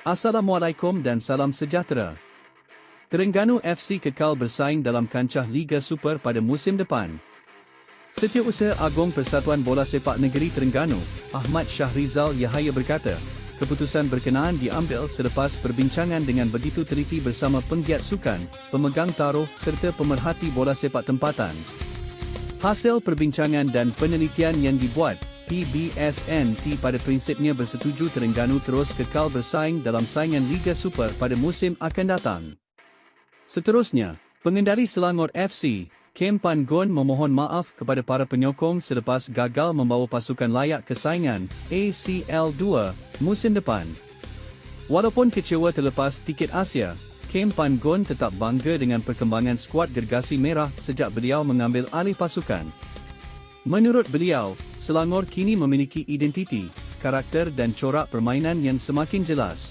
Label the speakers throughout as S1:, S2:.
S1: Assalamualaikum dan salam sejahtera. Terengganu FC kekal bersaing dalam kancah Liga Super pada musim depan. Setiausaha Agung Persatuan Bola Sepak Negeri Terengganu, Ahmad Shahrizal Yahaya berkata, keputusan berkenaan diambil selepas perbincangan dengan begitu teliti bersama penggiat sukan, pemegang taruh serta pemerhati bola sepak tempatan. Hasil perbincangan dan penelitian yang dibuat, PBSNT pada prinsipnya bersetuju Terengganu terus kekal bersaing dalam saingan Liga Super pada musim akan datang. Seterusnya, pengendali Selangor FC, Kem Pan Gun memohon maaf kepada para penyokong selepas gagal membawa pasukan layak ke saingan ACL2 musim depan. Walaupun kecewa terlepas tiket Asia, Kem Pan Gun tetap bangga dengan perkembangan skuad Gergasi Merah sejak beliau mengambil alih pasukan. Menurut beliau, Selangor kini memiliki identiti, karakter dan corak permainan yang semakin jelas.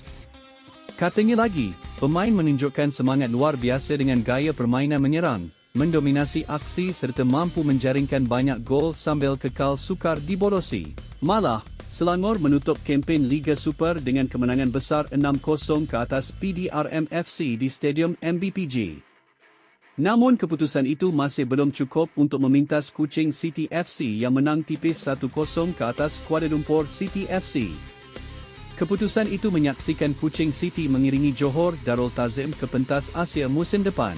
S1: Katanya lagi, pemain menunjukkan semangat luar biasa dengan gaya permainan menyerang, mendominasi aksi serta mampu menjaringkan banyak gol sambil kekal sukar dibolosi. Malah, Selangor menutup kempen Liga Super dengan kemenangan besar 6-0 ke atas PDRM FC di Stadium MBPG. Namun keputusan itu masih belum cukup untuk memintas Kuching City FC yang menang tipis 1-0 ke atas Kuala Lumpur City FC. Keputusan itu menyaksikan Kuching City mengiringi Johor Darul Ta'zim ke pentas Asia musim depan.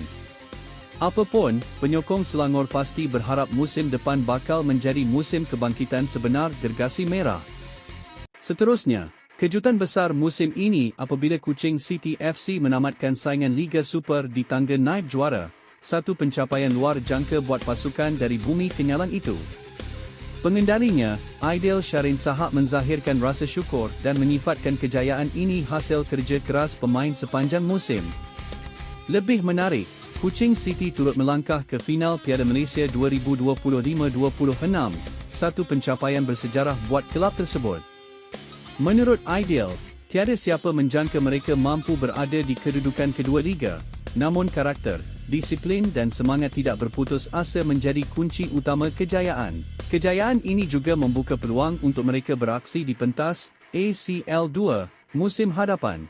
S1: Apapun, penyokong Selangor pasti berharap musim depan bakal menjadi musim kebangkitan sebenar Gergasi Merah. Seterusnya, kejutan besar musim ini apabila Kuching City FC menamatkan saingan Liga Super di tangga naib juara, satu pencapaian luar jangka buat pasukan dari bumi kenyalang itu. Pengendalinya, Aidil Syarin Sahak menzahirkan rasa syukur dan menyifatkan kejayaan ini hasil kerja keras pemain sepanjang musim. Lebih menarik, Kuching City turut melangkah ke final Piala Malaysia 2025-26, satu pencapaian bersejarah buat kelab tersebut. Menurut Aidil, tiada siapa menjangka mereka mampu berada di kedudukan kedua liga, namun karakter, disiplin dan semangat tidak berputus asa menjadi kunci utama kejayaan. Kejayaan ini juga membuka peluang untuk mereka beraksi di pentas ACL2 musim hadapan.